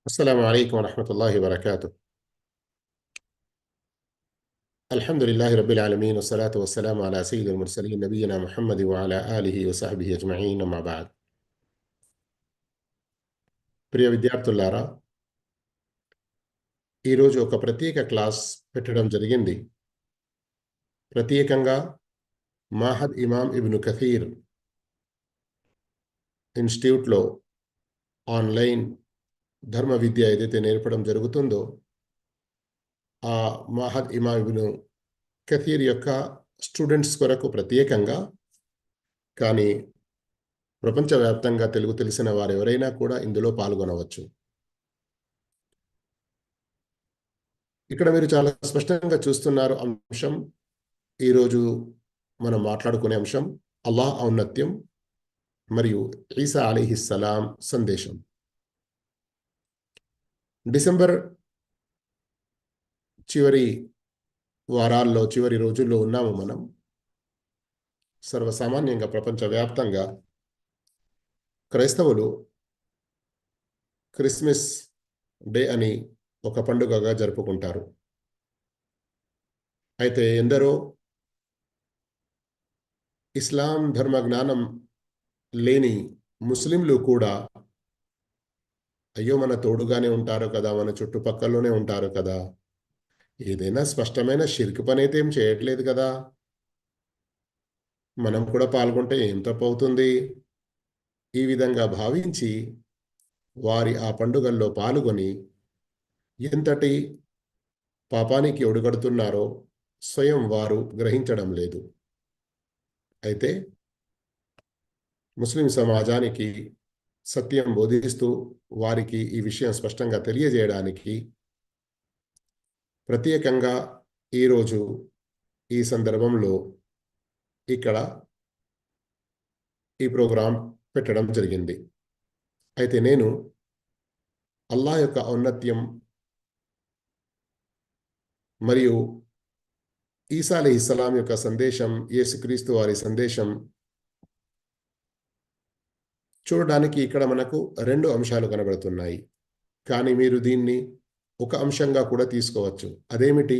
السلام عليكم ورحمة الله وبركاته. الحمد لله رب العالمين والصلاة والسلام على سيد المرسلين نبينا محمد وعلى آله وصحبه أجمعين أما بعد. ప్రియ విద్యార్థులారా, ఈరోజు ఒక ప్రత్యేక క్లాస్ పెట్టడం జరిగింది. ప్రత్యేకంగా మాహద్ ఇమాం ఇబ్ను కథీర్ ఇన్స్టిట్యూట్లో ఆన్లైన్ ధర్మ విద్య ఏదైతే నేర్పడం జరుగుతుందో, ఆ మాహద్ ఇమాం ఇబ్ను కథీర్ యొక్క స్టూడెంట్స్ కొరకు ప్రత్యేకంగా, కానీ ప్రపంచవ్యాప్తంగా తెలుగు తెలిసిన వారు ఎవరైనా కూడా ఇందులో పాల్గొనవచ్చు. ఇక్కడ మీరు చాలా స్పష్టంగా చూస్తున్నారు. అంశం ఈరోజు మనం మాట్లాడుకునే అంశం అల్లాహ్ ఔన్నత్యం మరియు ఈసా అలైహిస్సలాం సందేశం. డిసెంబర్ చివరి వారాల్లో, చివరి రోజుల్లో ఉన్నాము మనం. సర్వసామాన్యంగా ప్రపంచవ్యాప్తంగా క్రైస్తవులు క్రిస్మస్ డే అని ఒక పండుగగా జరుపుకుంటారు. అయితే ఎందరో ఇస్లాం ధర్మ జ్ఞానం లేని ముస్లింలు కూడా, అయ్యో మన తోడుగానే ఉంటారు కదా, మన చుట్టుపక్కలలోనే ఉంటారు కదా, ఏదైనా స్పష్టమైన షిర్క్ పని అయితే ఏం చేయట్లేదు కదా, మనం కూడా పాల్గొంటే ఏం తప్పు అవుతుంది, ఈ విధంగా భావించి వారి ఆ పండుగల్లో పాల్గొని ఎంతటి పాపానికి ఒడిగడుతున్నారో స్వయం వారు గ్రహించడం లేదు. అయితే ముస్లిం సమాజానికి సత్యం బోధిస్తూ వారికి ఈ విషయం స్పష్టంగా తెలియజేయడానికి ప్రత్యేకంగా ఈరోజు ఈ సందర్భంలో ఇక్కడ ఈ ప్రోగ్రాం పెట్టడం జరిగింది. అయితే నేను అల్లాహ్ యొక్క ఔన్నత్యం మరియు ఈసా అలైహిస్సలాం యొక్క సందేశం, యేసుక్రీస్తు వారి సందేశం చూడడానికి ఇక్కడ మనకు రెండు అంశాలు కనబడుతున్నాయి. కానీ మీరు దీన్ని ఒక అంశంగా కూడా తీసుకోవచ్చు. అదేమిటి?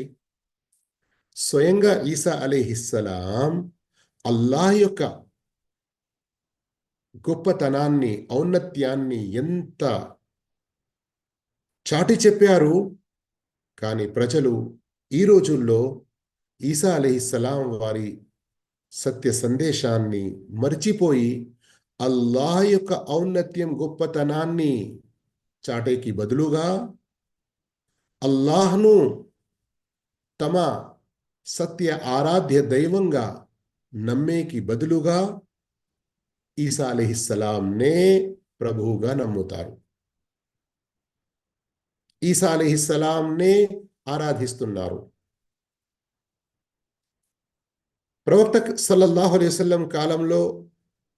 స్వయంగా ఈసా అలైహిస్సలాం అల్లాహ్ యొక్క గొప్పతనాన్ని, ఔన్నత్యాన్ని ఎంత చాటి చెప్పారు. కానీ ప్రజలు ఈ రోజుల్లో ఈసా అలైహిస్సలాం వారి సత్య సందేశాన్ని మర్చిపోయి అల్లాహ్ యొక్క ఔన్నత్యం, గొప్పతనాన్ని చాటేకి బదులుగా అల్లాహ్ను తమ సత్య ఆరాధ్య దైవంగా నమ్మేకి బదులుగా ఈసా అలైహిస్సలాంనే ప్రభువుగా నమ్ముతారు. ఈసా అలైహిస్సలాంనే ఆరాధిస్తున్నారు. ప్రవక్త సల్లల్లాహు అలైహి వసల్లం కాలంలో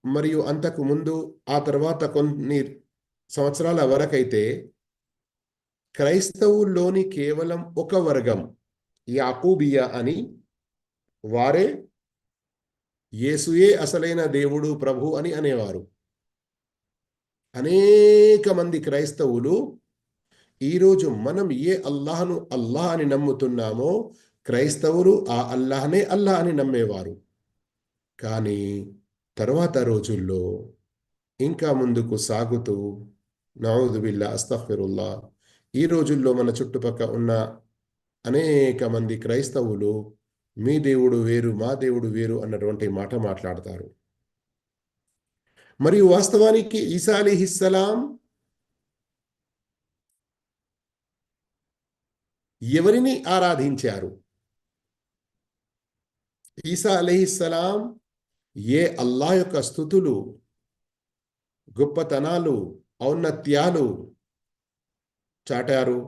మరియు అంతకు ముందు, ఆ తర్వాత కొన్ని సంవత్సరాల వరకైతే క్రైస్తవుల్లోని కేవలం ఒక వర్గం, యాకూబియా అని, వారే యేసుయే అసలైన దేవుడు, ప్రభు అని అనేవారు. అనేక మంది క్రైస్తవులు ఈరోజు మనం ఏ అల్లాహ్ను అల్లాహ్ అని నమ్ముతున్నామో, క్రైస్తవులు ఆ అల్లాహ్నే అల్లాహ్ అని నమ్మేవారు. కానీ తర్వాత రోజుల్లో ఇంకా ముందుకు సాగుతూ, నౌజు బిల్లా, అస్తగ్ఫిరుల్లా, ఈ రోజుల్లో మన చుట్టుపక్కల ఉన్న అనేక మంది క్రైస్తవులు మీ దేవుడు వేరు, మా దేవుడు వేరు అన్నటువంటి మాట మాట్లాడతారు. మరియు వాస్తవానికి ఈసా అలైహిస్సలాం ఎవరిని ఆరాధించారు? ఈసా అలైహిస్సలాం ఏ అల్లాహ్ యొక్క స్తుతులు, గొప్పతనాలు, ఔన్నత్యాలు చాటారు,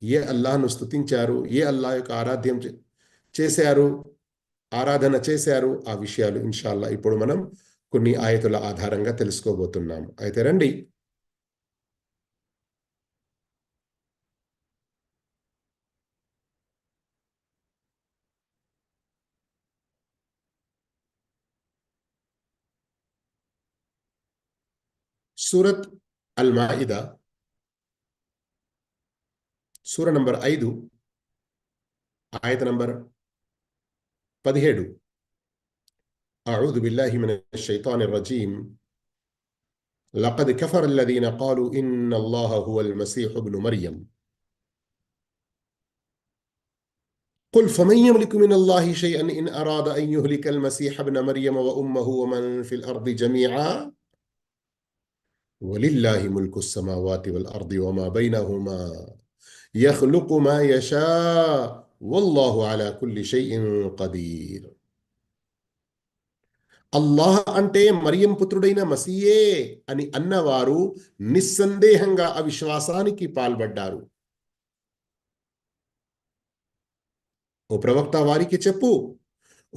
ఏ అల్లాహ్ను స్తుతించారు, ఏ అల్లాహ్ యొక్క చేశారు, ఆరాధన చేశారు, ఆ విషయాలు ఇన్షాల్లా ఇప్పుడు మనం కొన్ని ఆయతుల ఆధారంగా తెలుసుకోబోతున్నాం. అయితే రండి, సూరత్ అల్ మాయిదా సూర నంబర్ 5 ఆయత నంబర్ 17. أعوذ بالله من الشيطان الرجيم. لقد كفر الذين قالوا إن الله هو المسيح ابن مريم قل فمن يملك من الله شيئا إن أراد أن يهلك المسيح ابن مريم وأمه ومن في الأرض جميعا ولله ملك السماوات والأرض وما بينهما يخلق ما يشاء والله على كل شيء قدير. అల్లాహ్ అంటే మరియం పుత్రుడైన మసీయే అని అన్నవారు నిస్సందేహంగా అవిశ్వాసానికి పాల్పడ్డారు. ఓ ప్రవక్త, వారికి చెప్పు,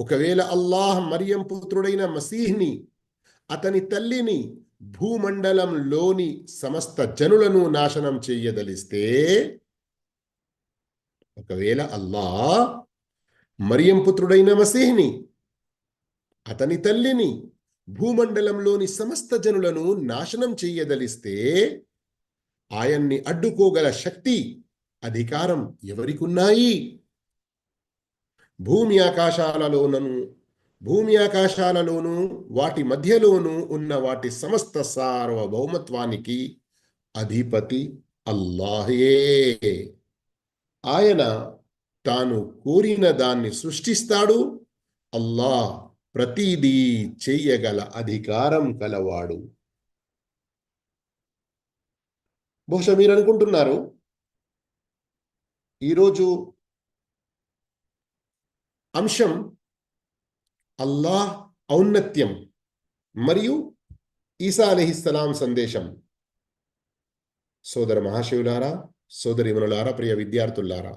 ఒకవేళ అల్లాహ్ మరియం పుత్రుడైన మసీహ్ని, అతని తల్లిని, భూమండలంలోని సమస్త జనులను నాశనం చెయ్యదలిస్తే, ఒకవేళ అల్లాహ్ మరియం పుత్రుడైన మసీహ్ని, అతని తల్లిని, భూమండలంలోని సమస్త జనులను నాశనం చెయ్యదలిస్తే ఆయన్ని అడ్డుకోగల శక్తి, అధికారం ఎవరికున్నాయి? భూమి ఆకాశాలలోనూ వాటి మధ్యలోనూ ఉన్న వాటి సమస్త సార్వభౌమత్వానికి అధిపతి అల్లాహే. ఆయన తాను కోరిన దాన్ని సృష్టిస్తాడు. అల్లాహ్ ప్రతిదీ చెయ్యగల అధికారం కలవాడు. బహుశా మీరు అనుకుంటున్నారు, ఈరోజు అంశం అల్లాహ్ ఔన్నత్యం మరియు ఈసా అలైహిస్సలాం సందేశం. సోదర మహాశివులారా, సోదరిమణులారా, ప్రియ విద్యార్థులారా,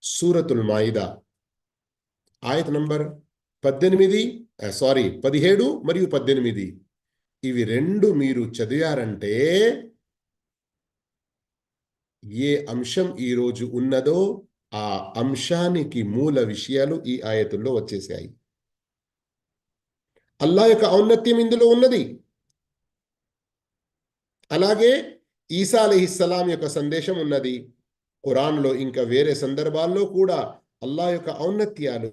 సూరతుల్ మాయిదా ఆయత నంబర్ 17 మరియు 18 ఇవి రెండు మీరు చదివారంటే ఏ అంశం ఈరోజు ఉన్నదో ఆ అంశానికి మూల విషయాలు ఈ ఆయతుల్లో వచ్చేసాయి. అల్లాహ్ యొక్క ఔన్నత్యం ఇందులో ఉన్నది. అలాగే ఈసా అలైహిస్సలాం యొక్క సందేశం ఉన్నది. ఖురాన్లో ఇంకా వేరే సందర్భాల్లో కూడా అల్లాహ్ యొక్క ఔన్నత్యాలు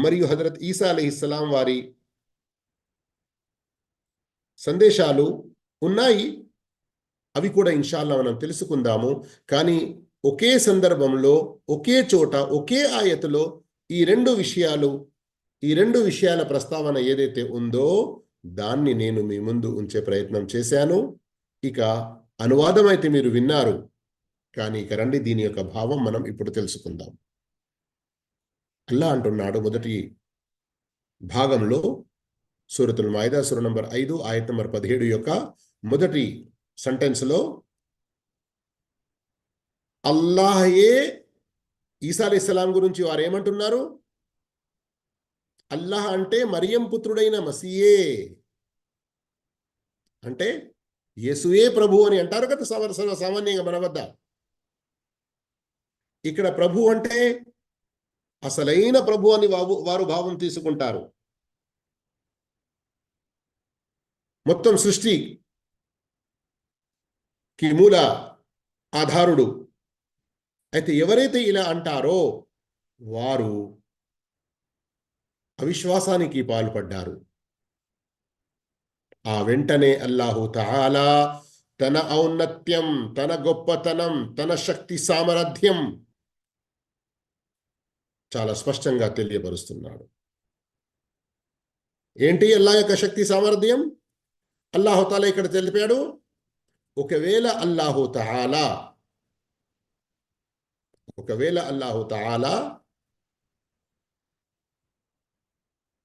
మరియు హజరత్ ఈసా అలైహిస్సలాం వారి సందేశాలు ఉన్నాయి. అవి కూడా ఇన్షాల్లా మనం తెలుసుకుందాము. కానీ ఒకే సందర్భంలో, ఒకే చోట, ఒకే ఆయతులో ఈ రెండు విషయాల ప్రస్తావన ఏదైతే ఉందో దాన్ని నేను మీ ముందు ఉంచే ప్రయత్నం చేశాను. ఇక అనువాదం అయితే మీరు విన్నారు, కానీ ఇక రండి దీని యొక్క భావం మనం ఇప్పుడు తెలుసుకుందాం. అల్లాహ్ అంటున్నాడు మొదటి భాగంలో, సూరతుల్ మాయిదా సూర నంబర్ 5 ఆయత నంబర్ 17 యొక్క మొదటి సెంటెన్స్లో, అల్లాహే ఈసా అలైహిస్సలాం గురించి వారు ఏమంటున్నారు? అల్లాహ్ అంటే మరియం పుత్రుడైన మసీయే, అంటే యేసుయే ప్రభు అని అంటారు కదా సామాన్యంగా మన వద్ద. ఇక్కడ ప్రభు అంటే అసలైన ప్రభు అని వారు భావం తీసుకుంటారు. మొత్తం సృష్టికి మూల ఆధారుడు. అయితే ఎవరైతే ఇలా అంటారో వారు అవిశ్వాసానికి పాల్పడ్డారు. ఆ వెంటనే అల్లాహు తఆలా తన ఔన్నత్యం, తన గొప్పతనం, తన శక్తి సామర్థ్యం చాలా స్పష్టంగా తెలియపరుస్తున్నాడు. ఏంటి అల్లాహ్ యొక్క శక్తి సామర్థ్యం? అల్లాహు తఆలా ఇక్కడ తెలిపాడు, ఒకవేళ అల్లాహు తఆలా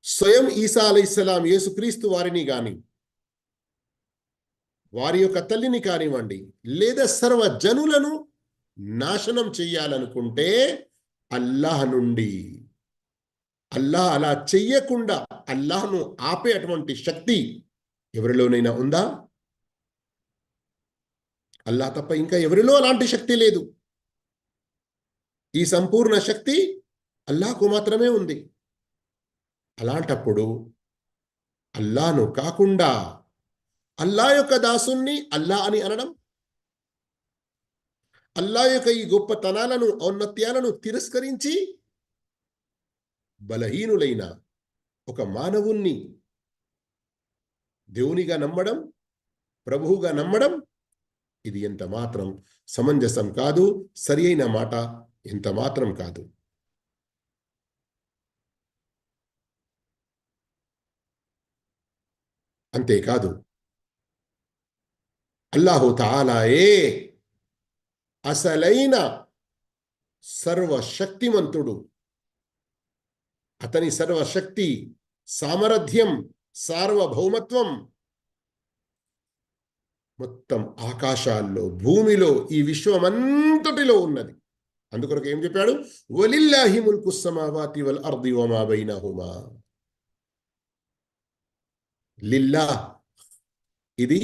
స్వయం ఈసా అలైహిస్సలాం యేసుక్రీస్తు వారిని గాని, వారి యొక్క తల్లిని కానివ్వండి, లేదా సర్వ జనులను నాశనం చెయ్యాలనుకుంటే అల్లాహ్ నుండి, అల్లాహ్ అలా చెయ్యకుండా అల్లాహ్ను ఆపే అటువంటి శక్తి ఎవరిలోనైనా ఉందా? అల్లాహ్ తప్ప ఇంకా ఎవరిలో అలాంటి శక్తి లేదు. ఈ సంపూర్ణ శక్తి అల్లాహ్కు మాత్రమే ఉంది. అలాంటప్పుడు అల్లాహ్ను కాకుండా అల్లాహ్ యొక్క దాసుణ్ణి అల్లాహ్ అని అనడం, అల్లా యొక్క ఈ గొప్పతనాలను ఔన్నత్యాలను తిరస్కరించి బలహీనులైన ఒక మానవుణ్ణి దేవునిగా నమ్మడం, ప్రభువుగా నమ్మడం, ఇది ఎంత మాత్రం సమంజసం కాదు, సరి అయిన మాట ఎంత మాత్రం కాదు. అంతేకాదు అల్లాహు తాలాయే అసలైన సర్వశక్తిమంతుడు. అతని సర్వశక్తి, సామర్థ్యం, సార్వభౌమత్వం మొత్తం ఆకాశాల్లో, భూమిలో, ఈ విశ్వమంతటిలో ఉన్నది. అందుకొరకు ఏం చెప్పాడు? వలిల్లాహి ముల్కు సమావాతి వల్ అర్ది వమా బైనహుమా. లిల్లాహ్, ఇది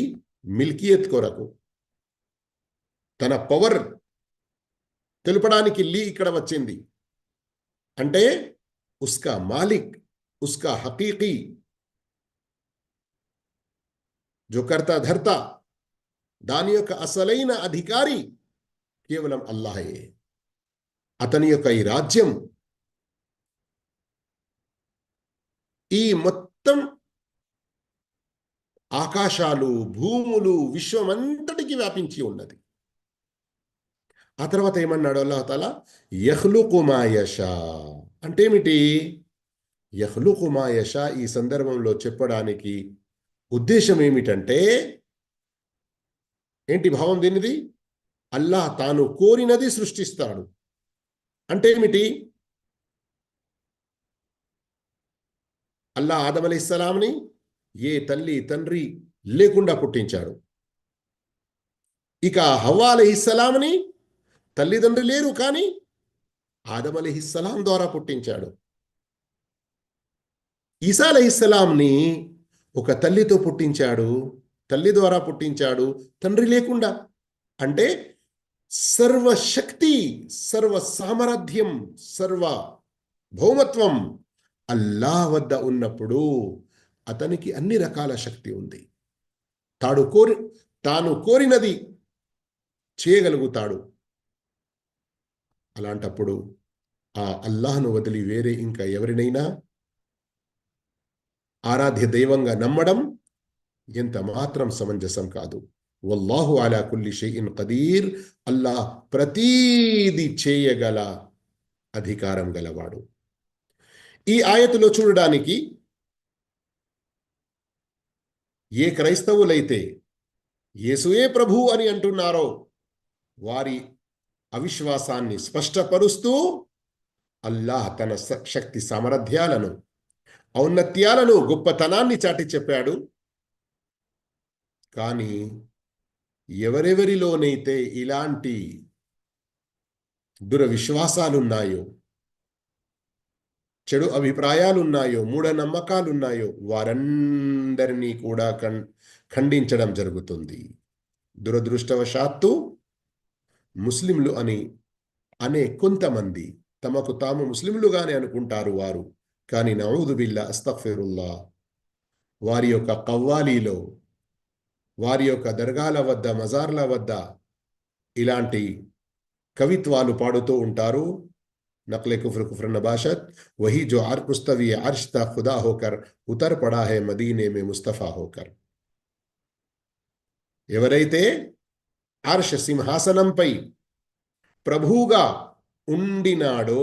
మిల్కియత్ కొరకు, తన పవర్ తెలుపడానికి లీ ఇక్కడ వచ్చింది. అంటే ఉస్కా మాలిక్, ఉస్కా హకీకీ, జో కర్తా ధర్తా, దాని యొక్క అసలైన అధికారి కేవలం అల్లాహే. అతని యొక్క ఈ రాజ్యం ఈ మొత్తం ఆకాశాలు, భూములు, విశ్వమంతటికి వ్యాపించి ఉన్నది. ఆ తర్వాత ఏమన్నాడు అల్లాహ్ తాలా? యఖ్లుకు మా యషా. అంటే ఏమిటి? యఖ్లుకు మా యషా ఈ సందర్భంలో చెప్పడానికి ఉద్దేశం ఏమిటంటే, ఏంటి భావం దీనిది? అల్లాహ్ తాను కోరినది సృష్టిస్తాడు. అంటే ఏమిటి? అల్లాహ్ ఆదం అలైహిస్సలాంని ఏ తల్లి తండ్రి లేకుండా పుట్టించాడు. ఇక హవ్వా అలైహిస్సలాంని తల్లిదండ్రులు లేరు, కానీ ఆదం అలైహిస్సలాం ద్వారా పుట్టించాడు. ఈసా అలైహిస్సలాంని ఒక తల్లితో పుట్టించాడు, తల్లి ద్వారా పుట్టించాడు, తండ్రి లేకుండా. అంటే సర్వశక్తి, సర్వ సామర్థ్యం, సర్వ భౌమత్వం అల్లాహ్ వద్ద ఉన్నప్పుడు అతనికి అన్ని రకాల శక్తి ఉంది. తాను కోరినది చేయగలుగుతాడు. అలాంటప్పుడు ఆ అల్లాహ్ను వదిలి వేరే ఇంకా ఎవరినైనా ఆరాధ్య దైవంగా నమ్మడం ఎంత మాత్రం సమంజసం కాదు. వల్లాహు అలా కుల్లి షైఇన్ ఖదీర్. అల్లాహ్ ప్రతీది చేయగల అధికారం గలవాడు. ఈ ఆయతులో చూడడానికి ఏ క్రైస్తవులైతే యేసుయే ప్రభు అని అంటున్నారో వారి అవిశ్వాసాన్ని స్పష్టపరుస్తూ అల్లాహ్ తన శక్తి సామర్థ్యాలను, ఔన్నత్యాలను, గొప్పతనాన్ని చాటి చెప్పాడు. కానీ ఎవరెవరిలోనైతే ఇలాంటి దురవిశ్వాసాలున్నాయో, చెడు అభిప్రాయాలున్నాయో, మూఢనమ్మకాలున్నాయో వారందరినీ కూడా ఖండించడం జరుగుతుంది. దురదృష్టవశాత్తు ముస్లింలు అనే కొంతమంది తమకు తాము ముస్లింలుగానే అనుకుంటారు వారు. కానీ నఊదు బిల్లా, అస్తగ్ఫిరుల్లా, వారి యొక్క కవ్వాలీలో, వారి యొక్క దర్గాల వద్ద, మజార్ల వద్ద ఇలాంటి కవిత్వాలు పాడుతూ ఉంటారు. नकले कुफ्र कुफ्र नबाशत वही जो मुस्तवी अर्शता खुदा होकर उतर पड़ा है मदीने में मुस्तफा होकर. ఎవరైతే అర్ష సింహాసనంపై ప్రభువుగా ఉండినాడో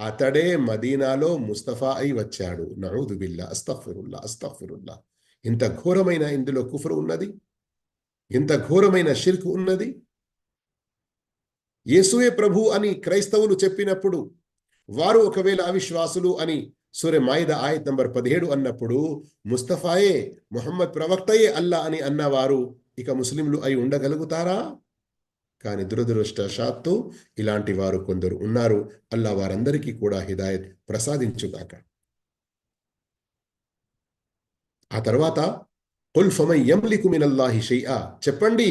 అతడే మదీనాలో ముస్తఫా అయి వచ్చాడు. నఊదు బిల్లా, అస్తగ్ఫిరుల్లా, అస్తగ్ఫిరుల్లా. ఇంత ఘోరమైన ఇందులో కుఫ్రు ఉన్నది, ఇంత ఘోరమైన షిర్క్ ఉన్నది. యేసువే ప్రభు అని క్రైస్తవులు చెప్పినప్పుడు వారు ఒకవేళ అవిశ్వాసులు అని సూరె మాయిదా ఆయత్ నంబర్ 17 అన్నప్పుడు ముస్తఫాయే, ముహమ్మద్ ప్రవక్తయే అల్లా అని అన్నవారు ఇక ముస్లింలు అయి ఉండగలుగుతారా? కానీ దురదృష్టవశాత్తు ఇలాంటి వారు కొందరు ఉన్నారు. అల్లా వారందరికీ కూడా హిదాయత్ ప్రసాదించుగాక. ఆ తర్వాత ఖుల్ ఫమన్ యమ్లికు మినల్లాహి షైఆ, చెప్పండి,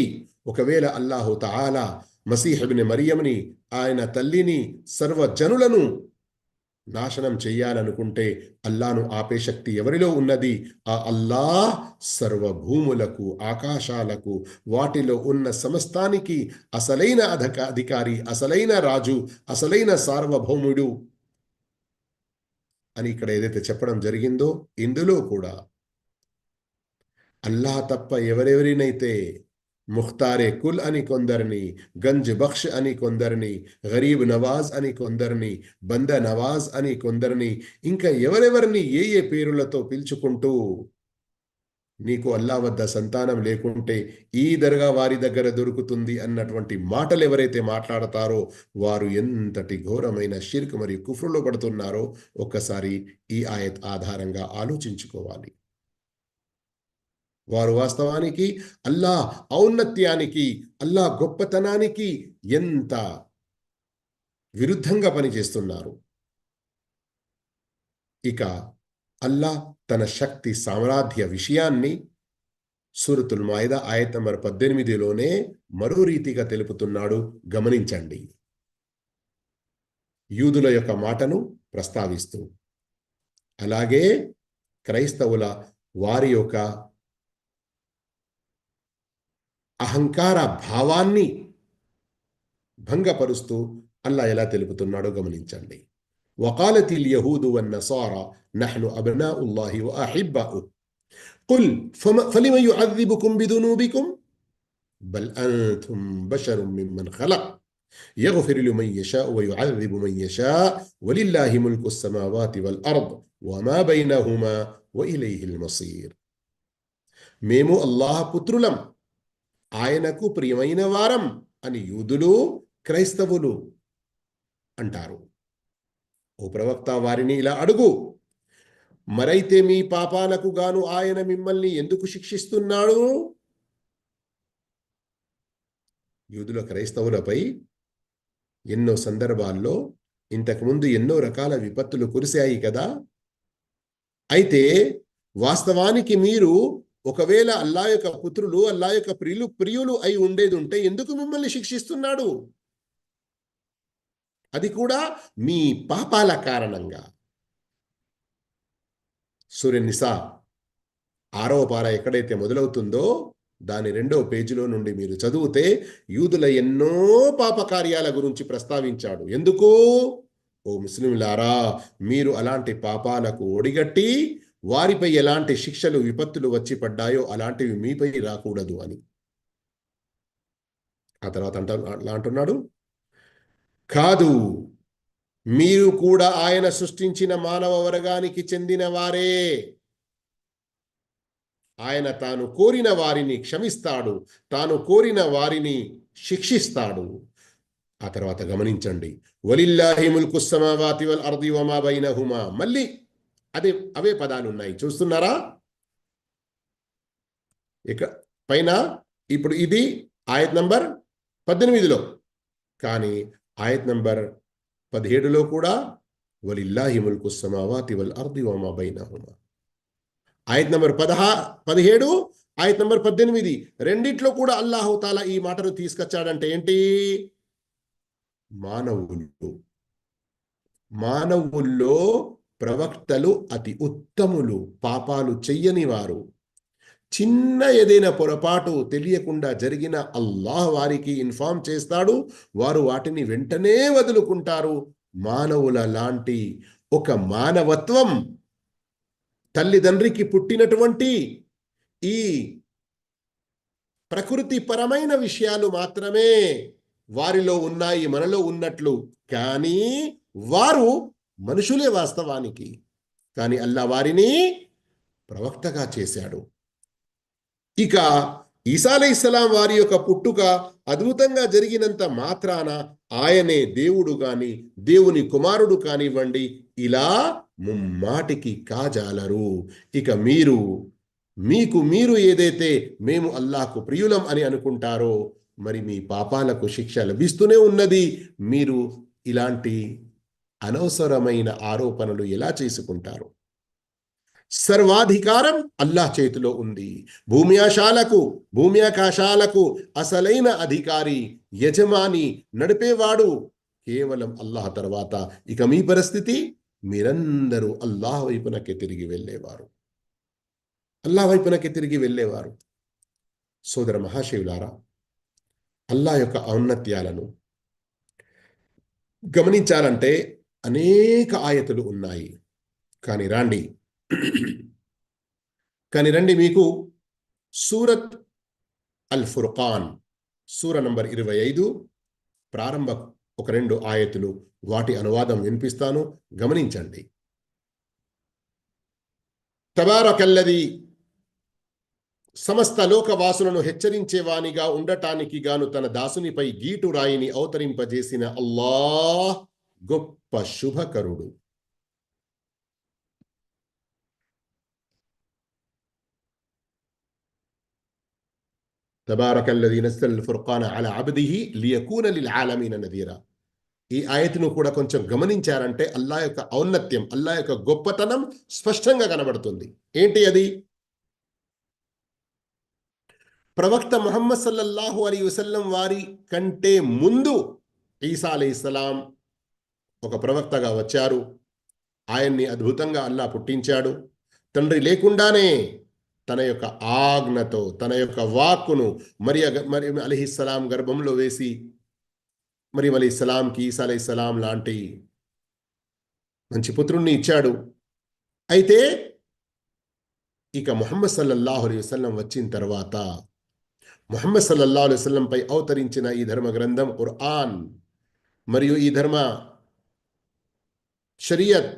ఒకవేళ అల్లాహు తఆలా మసీహ్ ఇబ్న్ మరియంని, ఆయన తల్లిని, సర్వజనులను నాశనం చెయ్యాలనుకుంటే అల్లాను ఆపే శక్తి ఎవరిలో ఉన్నది? ఆ అల్లాహ్ సర్వభూములకు, ఆకాశాలకు, వాటిలో ఉన్న సమస్తానికి అసలైన అధికారి, అసలైన రాజు, అసలైన సార్వభౌముడు అని ఇక్కడ ఏదైతే చెప్పడం జరిగిందో, ఇందులో కూడా అల్లాహ్ తప్ప ఎవరెవరినైతే ముఖ్తారే కుల్ అని కొందరిని, గంజ్ బక్ష్ అని కొందరిని, గరీబ్ నవాజ్ అని కొందరిని, బంద నవాజ్ అని కొందరిని, ఇంకా ఎవరెవరిని ఏ ఏ పేరులతో పిలుచుకుంటూ నీకు అల్లా వద్ద సంతానం లేకుంటే ఈ దర్గా వారి దగ్గర దొరుకుతుంది అన్నటువంటి మాటలు ఎవరైతే మాట్లాడతారో వారు ఎంతటి ఘోరమైన షిర్క్ మరియు కుఫ్రులో పడుతున్నారో ఒక్కసారి ఈ ఆయత్ ఆధారంగా ఆలోచించుకోవాలి. వారు వాస్తవానికి అల్లా ఔన్నత్యానికి, అల్లా గొప్పతనానికి ఎంత విరుద్ధంగా పనిచేస్తున్నారు. ఇక అల్లా తన శక్తి సామ్రాజ్య విషయాన్ని సూరతుల్ మాయిదా ఆయత్ నంబర్ 18లోనే మరో రీతిగా తెలుపుతున్నాడు. గమనించండి. యూదుల యొక్క మాటను ప్రస్తావిస్తూ, అలాగే క్రైస్తవుల వారి యొక్క అహంకార భావాన్ని భంగపరుస్తూ అల్లా ఎలా తెలుపుతున్నాడో గమనించండి. వకాలతిల్ యహూదు వన్నసారా నహ్ను అబ్నాఉల్లాహి వ అహిబ్బాఉహు ఖుల్ ఫలిమ యుఅذిబుకుం బిదునూబికుం బల్ అంతుం బషరుం మిమ్మన్ ఖలక్ యగ్ఫిరు లిమన్ యషాء వ యుఅذిబు మన్ యషాء వలిల్లాహి ముల్కు స్సమావాతి వల్ అర్ద్ వమా బైనహుమా వ ఇలైహిల్ మసీర్. మేము అల్లాహ్ పుత్రులం, ఆయనకు ప్రియమైన వారం అని యూదులు, క్రైస్తవులు అంటారు. ఓ ప్రవక్త, వారిని ఇలా అడుగు, మరైతే మీ పాపాలకు గాను ఆయన మిమ్మల్ని ఎందుకు శిక్షిస్తున్నాడు? యూదుల, క్రైస్తవులపై ఎన్నో సందర్భాల్లో ఇంతకుముందు ఎన్నో రకాల విపత్తులు కురిశాయి కదా. అయితే వాస్తవానికి మీరు ఒకవేళ అల్లా యొక్క పుత్రులు, అల్లా యొక్క ప్రియులు అయి ఉండేది ఉంటే ఎందుకు మిమ్మల్ని శిక్షిస్తున్నాడు? అది కూడా మీ పాపాల కారణంగా. సూరన్ నిసా 6వ పార ఎక్కడైతే మొదలవుతుందో దాని 2వ పేజీలో నుండి మీరు చదివితే యూదుల ఎన్నో పాప కార్యాల గురించి ప్రస్తావించాడు. ఎందుకు? ఓ ముస్లింలారా, మీరు అలాంటి పాపాలకు ఒడిగట్టి వారిపై ఎలాంటి శిక్షలు, విపత్తులు వచ్చి పడ్డాయో అలాంటివి మీపై రాకూడదు అని. ఆ తర్వాత అంటున్నాడు, కాదు, మీరు కూడా ఆయన సృష్టించిన మానవ వర్గానికి చెందిన వారే. ఆయన తాను కోరిన వారిని క్షమిస్తాడు, తాను కోరిన వారిని శిక్షిస్తాడు. ఆ తర్వాత గమనించండి, వలిల్లాహి ముల్కు స్సమావాతి వల్ అర్ది వమా బైనహుమా. మళ్ళీ అవే పదాలు ఉన్నాయి, చూస్తున్నారా? ఇక పైన ఇప్పుడు ఇది ఆయత్ నంబర్ 18లో, కానీ ఆయత్ నంబర్ 17లో కూడా వలిల్లాహి ముల్కు స్సమావాతి వల్ అర్ది వమా బైనహుమా. ఆయత్ నంబర్ 17, ఆయత్ నంబర్ 18 రెండిట్లో కూడా అల్లాహు తాలా ఈ మాటను తీసుకొచ్చాడంటే ఏంటి? మానవుల్లో ప్రవక్తలు అతి ఉత్తములు, పాపాలు చెయ్యని వారు. చిన్న ఏదైనా పొరపాటు తెలియకుండా జరిగిన అల్లాహ్ వారికి ఇన్ఫార్మ్ చేస్తాడు, వారు వాటిని వెంటనే వదులుకుంటారు. మానవుల లాంటి ఒక మానవత్వం, తల్లిదండ్రికి పుట్టినటువంటి ఈ ప్రకృతి పరమైన విషయాలు మాత్రమే వారిలో ఉన్నాయి, మనలో ఉన్నట్లు. కానీ వారు మనుషులే వాస్తవానికి. కానీ అల్లా వారిని ప్రవక్తగా చేశాడు. ఇక ఈసా అలైహిస్సలాం వారి యొక్క పుట్టుక అద్భుతంగా జరిగినంత మాత్రాన ఆయనే దేవుడు కాని, దేవుని కుమారుడు కానివ్వండి, ఇలా ముమ్మాటికి కాజాలరు. ఇక మీరు ఏదైతే మేము అల్లాహ్కు ప్రియులం అని అనుకుంటారో, మరి మీ పాపాలకు శిక్ష లభిస్తూనే ఉన్నది. మీరు ఇలాంటి అనవసరమైన ఆరోపణలు ఎలా చేసుకుంటారు? సర్వాధికారం అల్లాహ్ చేతిలో ఉంది. భూమి ఆకాశాలకు అసలైన అధికారి, యజమాని, నడిపేవాడు కేవలం అల్లాహ్ తర్వాత. ఇక మీ పరిస్థితి మీరందరూ అల్లాహ్ వైపునకే తిరిగి వెళ్ళేవారు. అల్లాహ్ వైపునకే తిరిగి వెళ్ళేవారు. సోదర మహాశివులారా, అల్లాహ్ యొక్క ఔన్నత్యాలను గమనించాలంటే అనేక ఆయతులు ఉన్నాయి. కానీ రండి మీకు సూరత్ అల్ ఫుర్ఖాన్ సూర నంబర్ 25 ప్రారంభ ఒక 2 ఆయతులు, వాటి అనువాదం వినిపిస్తాను, గమనించండి. తబారకల్లది, సమస్త లోకవాసులను హెచ్చరించేవానిగా ఉండటానికి గాను తన దాసునిపై గీటు రాయిని అవతరింపజేసిన అల్లాహ్ గొప్ప శుభకరుడు. తబారకల్లది నజ్జల ఫుర్ఖాన అలా అబ్దిహి లియకూన లిల్ ఆలమీన నదీరా. ఈ ఆయతను కూడా కొంచెం గమనించారంటే అల్లాహ్ యొక్క ఔన్నత్యం, అల్లాహ్ యొక్క గొప్పతనం స్పష్టంగా కనబడుతుంది. ఏంటి అది? ప్రవక్త ముహమ్మద్ సల్లల్లాహు అలైహి వసల్లం వారి కంటే ముందు ఈసా అలైహిస్సలాం ఒక ప్రవక్తగా వచ్చారు. ఆయన్ని అద్భుతంగా అల్లాహ్ పుట్టించాడు. తండ్రి లేకుండానే తన యొక్క ఆజ్ఞతో, తన యొక్క వాక్కును మరియం అలైహిస్సలాం గర్భంలో వేసి మరియం అలైహిస్సలాంకి ఈసా అలైహిస్సలాం లాంటి మంచి పుత్రుణ్ణి ఇచ్చాడు. అయితే ఇక ముహమ్మద్ సల్లల్లాహు అలైహి వసల్లం వచ్చిన తర్వాత ముహమ్మద్ సల్లల్లాహు అలైహి వసల్లంపై అవతరించిన ఈ ధర్మ గ్రంథం ఖురాన్ మరియు ఈ షరియత్,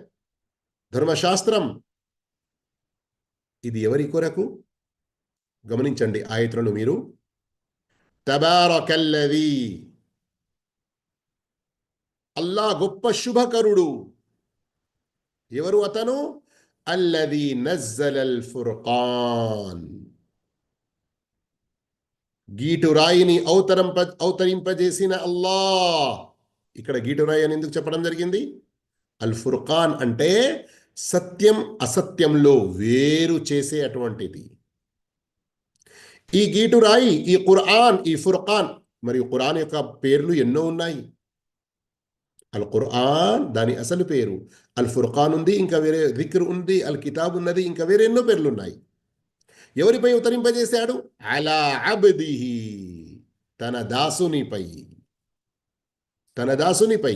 ధర్మశాస్త్రం, ఇది ఎవరి కొరకు? గమనించండి ఆయతులను మీరు. తబారకల్లదీ, అల్లాహ్ గొప్ప శుభకరుడు. ఎవరు అతను? అల్లదీ నజ్జలల్ ఫుర్ఖాన్, గీటురాయిని అవతరింపజేసిన అల్లాహ్. ఇక్కడ గీటురాయి అని ఎందుకు చెప్పడం జరిగింది? అల్ ఫుర్ఖాన్ అంటే సత్యం అసత్యంలో వేరు చేసే అటువంటిది. ఈ గీటురాయి, ఈ ఖురాన్, ఈ ఫుర్ఖాన్, మరియు ఖురాన్ యొక్క పేర్లు ఎన్నో ఉన్నాయి. అల్ ఖురాన్ దాని అసలు పేరు, అల్ ఫుర్ఖాన్ ఉంది, ఇంకా వేరే జిక్ర్ ఉంది, అల్ కితాబ్ ఉన్నది, ఇంకా వేరే ఎన్నో పేర్లు ఉన్నాయి. ఎవరిపై అవతరింపజేశాడు? అలా అబ్దిహి, తన దాసునిపై. తన దాసునిపై.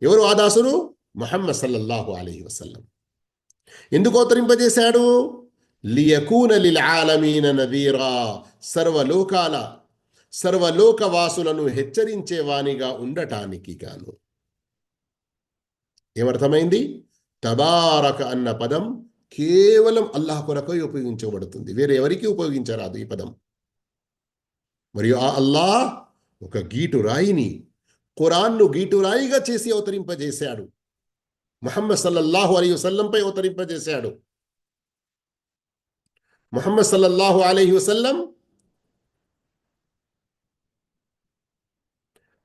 ఎవరు ఆ దాసును? ముహమ్మద్ సల్లల్లాహు అలైహి వసల్లం. ఎందుకు అవతరింపజేశాడు? లియకూన లిల్ ఆలమీన నదీరా, సర్వలోకవాసులను హెచ్చరించేవానిగా ఉండటానికి గాను. ఏమర్థమైంది? తబారక అన్న పదం కేవలం అల్లాహ్ కొరకై ఉపయోగించబడుతుంది, వేరే ఎవరికి ఉపయోగించరాదు ఈ పదం. మరియు ఆ అల్లాహ్ ఒక గీటు రాయిని, ఖురాన్ను గీటు రాయిగా చేసి అవతరింపజేశాడు. ముహమ్మద్ సల్లల్లాహు అలైహి వసల్లంపై అవతరింపజేశాడు. ముహమ్మద్ సల్లల్లాహు అలైహి వసల్లం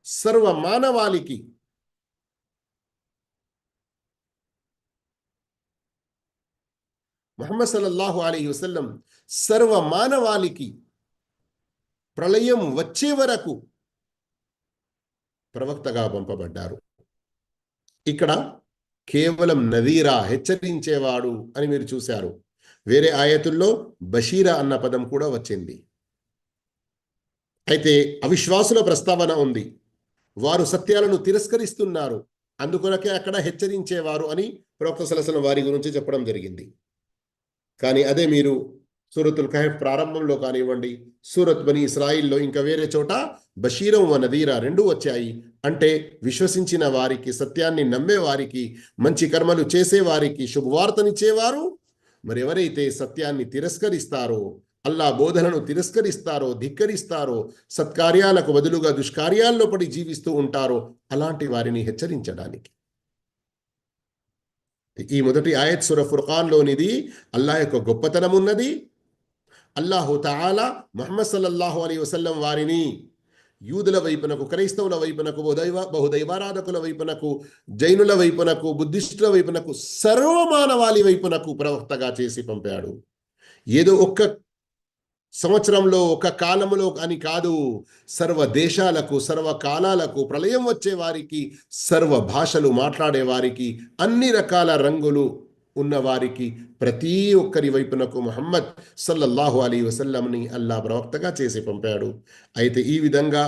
సర్వ మానవాళికి ముహమ్మద్ సల్లల్లాహు అలైహి వసల్లం సర్వ మానవాళికి ప్రళయం వచ్చే వరకు ప్రవక్తగా పంపబడ్డారు. ఇక్కడ కేవలం నదీరా, హెచ్చరించేవాడు అని మీరు చూశారు. వేరే ఆయతుల్లో బషీరా అన్న పదం కూడా వచ్చింది. అయితే అవిశ్వాసుల ప్రస్తావన ఉంది. వారు సత్యాలను తిరస్కరిస్తున్నారు, అందుకొనకే అక్కడ హెచ్చరించేవారు అని ప్రవక్త సల్లల్లాహు అలైహి వసల్లం వారి గురించి చెప్పడం జరిగింది. కానీ అదే మీరు సూరతుల్ కహఫ్ ప్రారంభంలో కానివ్వండి, సూరత్ బనీ ఇస్రాయిల్లో, ఇంకా వేరే చోట బషీరం వ నదీరా రెండూ వచ్చాయి. అంటే విశ్వసించిన వారికి, సత్యాన్ని నమ్మే వారికి, మంచి కర్మలు చేసేవారికి శుభవార్తనిచ్చేవారు. మరి ఎవరైతే సత్యాన్ని తిరస్కరిస్తారో, అల్లా బోధనను తిరస్కరిస్తారో, ధిక్కరిస్తారో, సత్కార్యాలకు బదులుగా దుష్కార్యాల్లో పడి జీవిస్తూ ఉంటారో, అలాంటి వారిని హెచ్చరించడానికి ఈ మొదటి ఆయత్ సూర ఫుర్ఖాన్లోనిది. అల్లాహ్ యొక్క గొప్పతనం ఉన్నది. అల్లాహు తఆలా ముహమ్మద్ సల్లల్లాహు అలైహి వసల్లం వారిని యూదుల వైపునకు, క్రైస్తవుల వైపునకు, బహుదైవారాధకుల వైపునకు, జైనుల వైపునకు, బుద్ధిస్టుల వైపునకు, సర్వమానవాళి వైపునకు ప్రవక్తగా చేసి పంపాడు. ఏదో ఒక్క సంవత్సరంలో ఒక కాలములో అని కాదు, సర్వ దేశాలకు, సర్వ కాలాలకు, ప్రళయం వచ్చే వారికి, సర్వ భాషలు మాట్లాడే వారికి, అన్ని రకాల రంగులు ఉన్న వారికి, ప్రతి ఒక్కరి వైపునకు ముహమ్మద్ సల్లల్లాహు అలైహి వసల్లంని అల్లా ప్రవక్తగా చేసి పంపాడు. అయితే ఈ విధంగా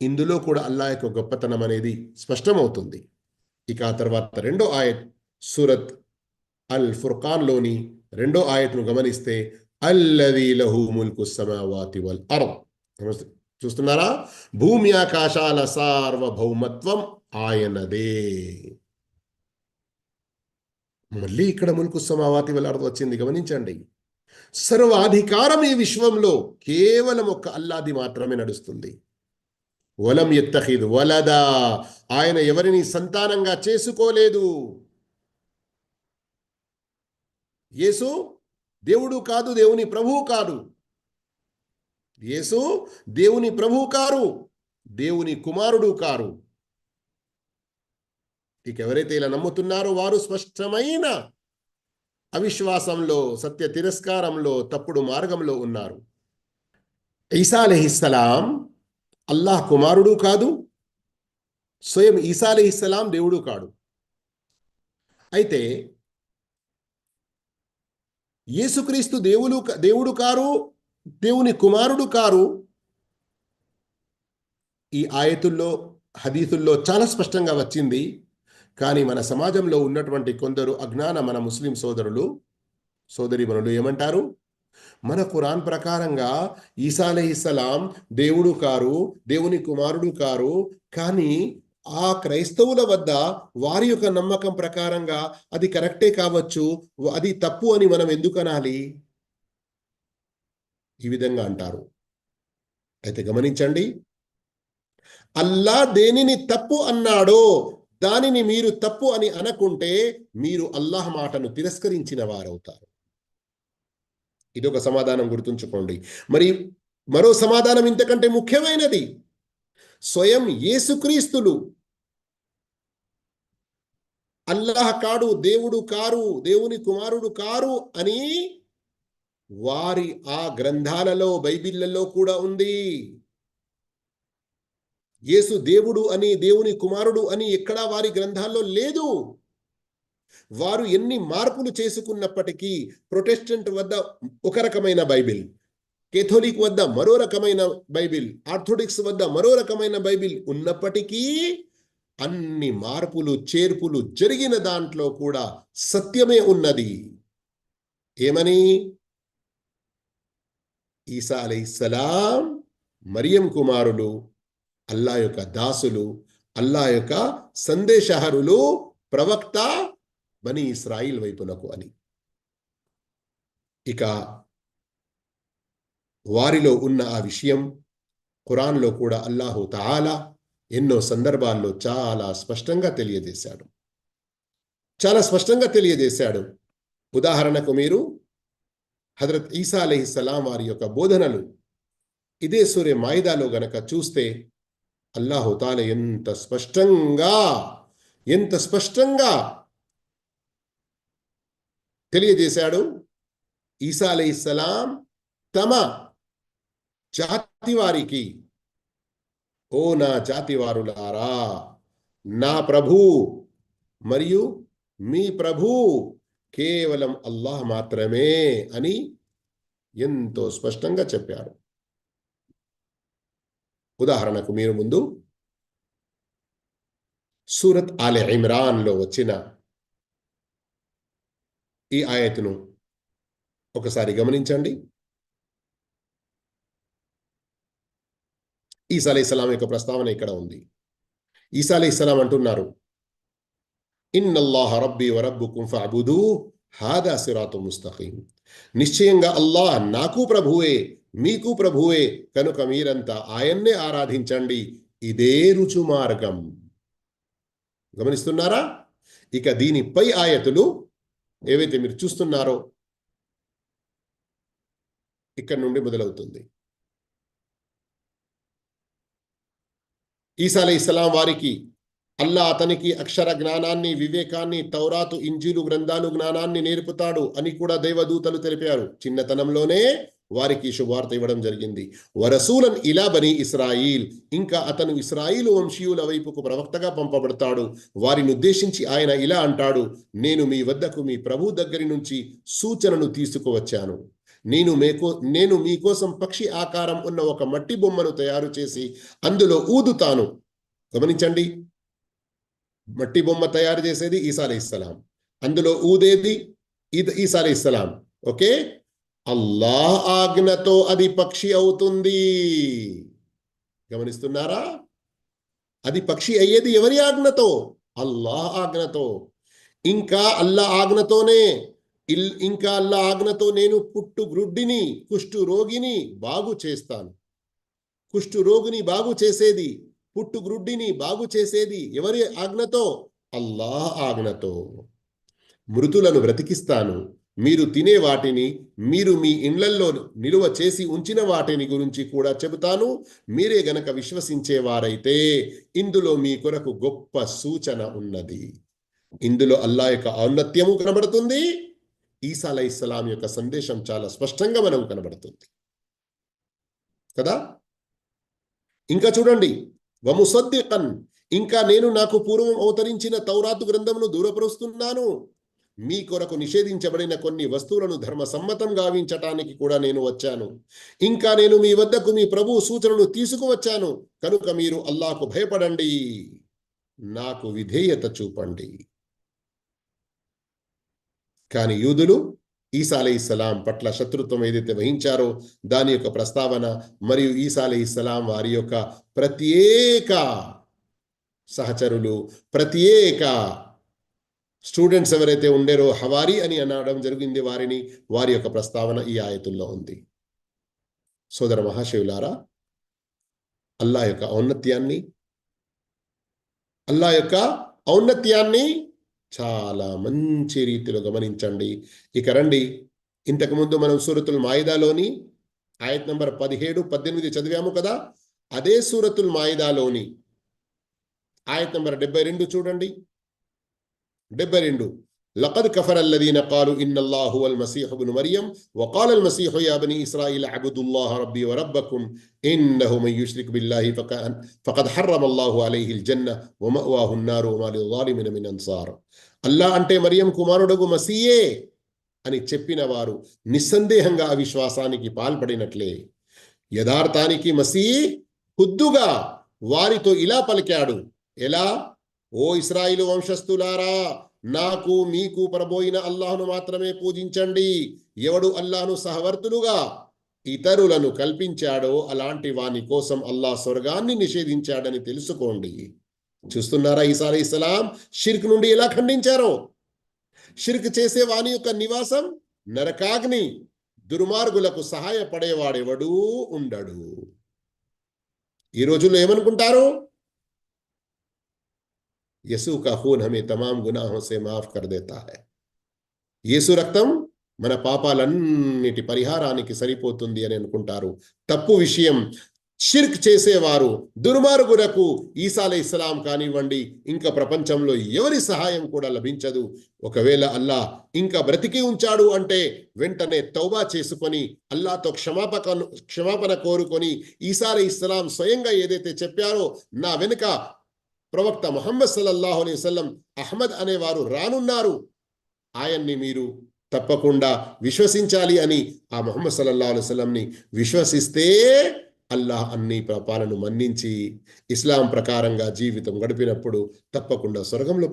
ఇందులో కూడా అల్లా యొక్క గొప్పతనం అనేది స్పష్టమవుతుంది. ఇక ఆ తర్వాత రెండో ఆయత్ సూరత్ అల్ ఫుర్ఖాన్లోని రెండో ఆయత్ను గమనిస్తే, అల్లదీ లహు ముల్కు సమావాతి వల్ అర్ద్. చూస్తున్నారా? భూమి ఆకాశాల సార్వభౌమత్వం ఆయనదే. మళ్ళీ ఇక్కడ ముల్కు సమావాతి వల్ అర్ద్ వచ్చింది, గమనించండి. సర్వాధికారం ఈ విశ్వంలో కేవలం ఒక్క అల్లాది మాత్రమే నడుస్తుంది. వలం యత్తఖిద్ వలదా, ఆయన ఎవరిని సంతానంగా చేసుకోలేదు. యేసు దేవుడు కాదు, దేవుని ప్రభువు కాదు. యేసు దేవుని ప్రభువు కారు, దేవుని కుమారుడు కారు. ఇక ఎవరైతే ఇలా నమ్ముతున్నారో వారు స్పష్టమైన అవిశ్వాసంలో, సత్య తిరస్కారంలో, తప్పుడు మార్గంలో ఉన్నారు. ఈసా అలైహిస్సలాం అల్లాహ్ కుమారుడు కాదు, స్వయం ఈసా అలైహిస్సలాం దేవుడు కాడు. అయితే యేసుక్రీస్తు దేవుడు కారు, దేవుని కుమారుడు కారు. ఈ ఆయతుల్లో, హదీతుల్లో చాలా స్పష్టంగా వచ్చింది. కానీ మన సమాజంలో ఉన్నటువంటి కొందరు అజ్ఞాన మన ముస్లిం సోదరీమణులు ఏమంటారు? మన ఖురాన్ ప్రకారంగా ఈసా అలైహిస్సలాం దేవుడు కారు, దేవుని కుమారుడు కారు. కానీ ఆ క్రైస్తవుల వద్ద వారి యొక్క నమ్మకం ప్రకారంగా అది కరెక్టే కావచ్చు, అది తప్పు అని మనం ఎందుకు అనాలి? ఈ విధంగా అంటారు. అయితే గమనించండి, అల్లా దేనిని తప్పు అన్నాడో దానిని మీరు తప్పు అని అనకుంటే మీరు అల్లాహ్ మాటను తిరస్కరించిన వారవుతారు. ఇదొక సమాధానం, గుర్తుంచుకోండి. మరి మరో సమాధానం ఇంతకంటే ముఖ్యమైనది. స్వయం యేసుక్రీస్తులు అల్లాహ్ కాడు, దేవుడు కారు, దేవుని కుమారుడు కారు అని వారి ఆ గ్రంథాలలో, బైబిళ్లలో కూడా ఉంది. యేసు దేవుడు అని, దేవుని కుమారుడు అని ఎక్కడా వారి గ్రంథాల్లో లేదు. వారు ఎన్ని మార్పులు చేసుకున్నప్పటికీ ప్రొటెస్టెంట్ వద్ద ఒక రకమైన బైబిల్, కేథోలిక్ వద్ద మరో రకమైన బైబిల్, ఆర్థోడాక్స్ వద్ద మరో రకమైన బైబిల్ ఉన్నప్పటికీ అన్ని మార్పులు చేర్పులు జరిగిన దాంట్లో కూడా సత్యమే ఉన్నది. ఏమని? ఈసా అలైహిస్సలాం మరియం కుమారులు, అల్లా యొక్క దాసులు, అల్లా యొక్క సందేశహరులు, ప్రవక్త బనీ ఇస్రాయిల్ వైపునకు అని. ఇక వారిలో ఉన్న ఆ విషయం ఖురాన్లో కూడా అల్లాహు తఆలా ఎన్నో సందర్భాల్లో చాలా స్పష్టంగా తెలియజేశాడు. ఉదాహరణకు మీరు హజరత్ ఈసా అలైహిస్సలాం వారి యొక్క బోధనలు ఇదే సూరే మాయిదాలో గనక చూస్తే అల్లాహు తాలా ఎంత స్పష్టంగా తెలియజేశాడు. ఈసా అలైహిస్సలాం తమ జాతి వారికి, ఓ నా జాతి వారులారా, నా ప్రభు మరియు మీ ప్రభు కేవలం అల్లాహ్ మాత్రమే అని ఎంతో స్పష్టంగా చెప్పారు. ఉదాహరణకు మీరు ముందు సూరత్ ఆలె ఇమ్రాన్లో వచ్చిన ఈ ఆయతును ఒకసారి గమనించండి. ఈసా అలైహిస్సలాం యొక్క ప్రస్తావన ఇక్కడ ఉంది. ఈసా అలైహిస్సలాం అంటున్నారు, ఇన్నల్లాహ రబ్బీ వ రబ్బుకుం ఫఅబుదూహ్ హాదా సిరాతుం ముస్తఖీం. నిశ్చయంగా అల్లాహ్ నాకు ప్రభువే, మీకు ప్రభువే, కనుక మీరంతా ఆయన్నే ఆరాధించండి, ఇదే రుజు మార్గం. గమనిస్తున్నారా? ఇక దీనిపై ఆయతులు ఏవైతే మీరు చూస్తున్నారో ఇక్కడ నుండి మొదలవుతుంది. ఈసా అలైహిస్సలాం వారికి అల్లా అతనికి అక్షర జ్ఞానాన్ని, వివేకాన్ని, తౌరాతు, ఇంజీలు గ్రంథాలు జ్ఞానాన్ని నేర్పుతాడు అని కూడా దైవదూతలు తెలిపారు. చిన్నతనంలోనే వారికి శుభవార్త ఇవ్వడం జరిగింది. వరసూలన్ ఇలా బనీ ఇస్రాయిల్, ఇంకా అతను ఇస్రాయిలు వంశీయుల వైపుకు ప్రవక్తగా పంపబడతాడు. వారిని ఉద్దేశించి ఆయన ఇలా అంటాడు, నేను మీ వద్దకు మీ ప్రభు దగ్గరి నుంచి సూచనను తీసుకువచ్చాను. నేను మీకోసం పక్షి ఆకారం ఉన్న ఒక మట్టి బొమ్మను తయారు చేసి అందులో ఊదుతాను. గమనించండి, మట్టి బొమ్మ తయారు చేసేది ఈసా అలైహిస్సలాం, అందులో ఊదేది ఈసా అలైహిస్సలాం. ఓకే, అల్లాహ్ ఆజ్ఞతో అది పక్షి అవుతుంది. గమనిస్తున్నారా? అది పక్షి అయ్యేది ఎవరి ఆజ్ఞతో? అల్లాహ్ ఆజ్ఞతో. ఇంకా అల్లాహ్ ఆజ్ఞతోనే అల్లాహ్ ఆజ్ఞతో నేను పుట్టు గ్రుడ్డిని, కుష్టు రోగిని బాగు చేస్తాను. కుష్టు రోగిని బాగు చేసేది, పుట్టు గ్రుడ్డిని బాగు చేసేది ఎవరి ఆజ్ఞతో? అల్లాహ్ ఆజ్ఞతో. మృతులను బ్రతికిస్తాను. మీరు తినే వాటిని, మీరు మీ ఇండ్లల్లో నిలువ చేసి ఉంచిన వాటిని గురించి కూడా చెబుతాను. మీరే గనక విశ్వసించేవారైతే ఇందులో మీ కొరకు గొప్ప సూచన ఉన్నది. ఇందులో అల్లాహ్ యొక్క ఔన్నత్యము కనబడుతుంది. ఈసా అలైహిస్సలాం యొక్క సందేశం చాలా స్పష్టంగా మనకు కనబడుతుంది కదా. ఇంకా చూడండి, వముసద్దికన్, ఇంకా నేను నాకు పూర్వం అవతరించిన తౌరాతు గ్రంథమును దూరపరుస్తున్నాను. మీ కొరకు నిషేధించబడిన కొన్ని వస్తువులను ధర్మసమ్మతం గావించటానికి కూడా నేను వచ్చాను. ఇంకా నేను మీ వద్దకు మీ ప్రభువు సూచనను తీసుకువచ్చాను. కనుక మీరు అల్లాహ్కు భయపడండి, నాకు విధేయత చూపండి. కానీ యూదులు ఈసా అలైహిస్సలాం పట్ల శత్రుత్వం ఏదైతే వహించారో దాని యొక్క ప్రస్తావన, మరియు ఈసా అలైహిస్సలాం వారి యొక్క ప్రత్యేక సహచరులు, ప్రత్యేక స్టూడెంట్స్ ఎవరైతే ఉండేరో హవారీ అని అనడం జరిగింది వారిని, వారి యొక్క ప్రస్తావన ఈ ఆయతుల్లో ఉంది. సోదర మహాశివులారా, అల్లాహ్ యొక్క ఔన్నత్యాన్ని చాలా మంచి రీతిలో గమనించండి. ఇక రండి, ఇంతకుముందు మనం సూరతుల్ మాయిదాలోని ఆయత్ నంబర్ 17, 18 చదివాము కదా. అదే సూరతుల్ మాయిదాలోని ఆయత్ నంబర్ 72 చూడండి. 72, لقد كفر الذين قالوا إن الله هو المسيح ابن مريم وقال المسيح يا بني إسرائيل اعبدوا الله ربي وربكم إنه من يشرك بالله فقد حرم الله عليه الجنة ومأواه النار وما للظالمين من أنصار. అల్లాహ్ అంటే మరియం కుమారుడగు మసీయే అని చెప్పిన వారు నిస్సందేహంగా అవిశ్వాసానికి పాల్పడినట్లే. యథార్థానికి మసీహ్ హుద్దుగా వారితో ఇలా పలికాడు. ఎలా? ఓ ఇశ్రాయేలు వంశస్థులారా, నాకు మీకు పరబోయిన అల్లాహ్ను మాత్రమే పూజించండి. ఎవడు అల్లాహ్ను సహవర్తులుగా ఇతరులను కల్పించాడో అలాంటి వాని కోసం అల్లాహ్ స్వర్గాన్ని నిషేధించాడని తెలుసుకోండి. చూస్తున్నారా ఈసా అలైహిస్సలాం షిర్క్ నుండి ఎలా ఖండించారో. షిర్క్ చేసే వాని యొక్క నివాసం నరకాగ్ని. దుర్మార్గులకు సహాయపడేవాడెవడూ ఉండడు. ఈ రోజుల్లో ఏమనుకుంటారు? यसू का खून हमें तमाम गुनाहों से माफ कर देता है. యేసు రక్తం మన పాపాలన్నిటి పరిహారానికి సరిపోతుంది అని అనుకుంటారు. తప్పు విషయం. షిర్క్ చేసేవారు, దుర్మార్గులకు ఈసా అలైహిస్సలాం కానివ్వండి, ఇంకా ప్రపంచంలో ఎవరి సహాయం కూడా లభించదు. ఒకవేళ అల్లాహ్ ఇంకా బ్రతికి ఉంచాడు అంటే వెంటనే తౌబా చేసుకొని అల్లాహ్తో క్షమాపణ కోరుకొని ఈసా అలైహిస్సలాం స్వయంగా ఏదైతే చెప్పారో, నా వెనుక ప్రవక్త ముహమ్మద్ సల్లల్లాహు అలైహి వసల్లం అహ్మద్ అనేవారు రానున్నారు, ఆయన్ని మీరు తప్పకుండా విశ్వసించాలి అని ఆ ముహమ్మద్ సల్లల్లాహు అలైహి వసల్లంని విశ్వసిస్తే అల్లాహ్ అన్ని పాపాలను మన్నించి ఇస్లాం ప్రకారంగా జీవితం గడిపినప్పుడు తప్పకుండా స్వర్గంలో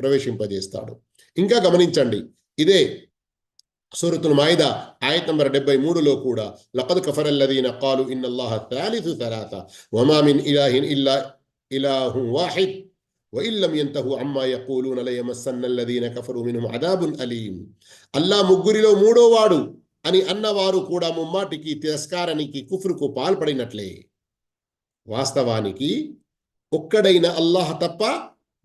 ప్రవేశింపజేస్తాడు. ఇంకా గమనించండి, ఇదే సూరతుల్ మాయిదా ఆయత్ నంబర్ 73లో కూడా లఖద్ కఫరల్లదీన ఖాలు ఇన్నల్లాహ థాలిథు థలాథ వమా మిన్ ఇలాహిన్ ఇల్లా ఇలాహు వాహిద్ వఇల్లం యంతహు అమ్మా యఖూలూన లయమస్సన్నల్లదీన కఫరు మిన్హుమ్ అదాబున్ అలీం. అల్లాహ్ ముగ్గురిలో మూడోవాడు అని అన్నవారు కూడా ముమ్మాటికి తిరస్కారానికి, కుఫ్రుకు పాల్పడినట్లే. వాస్తవానికి ఒక్కడైన అల్లాహ్ తప్ప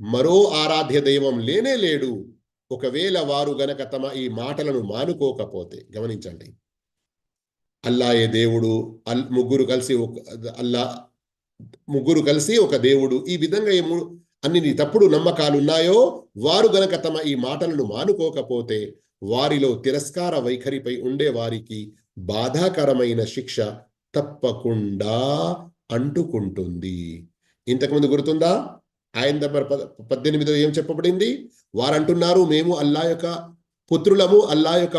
మరో ఆరాధ్య దైవం లేనే లేడు. ఒకవేళ వారు గనక తమ ఈ మాటలను మానుకోకపోతే, గమనించండి, అల్లాహే దేవుడు, ముగ్గురు కలిసి ఒక దేవుడు, ఈ విధంగా అన్ని తప్పుడు నమ్మకాలున్నాయో వారు గనక తమ ఈ మాటలను మానుకోకపోతే వారిలో తిరస్కార వైఖరిపై ఉండే వారికి బాధాకరమైన శిక్ష తప్పకుండా అంటుకుంటుంది. ఇంతకుముందు గుర్తుందా? ఆయన నెంబర్ 18 ఏం చెప్పబడింది? వారంటున్నారు మేము అల్లా యొక్క పుత్రులము, అల్లా యొక్క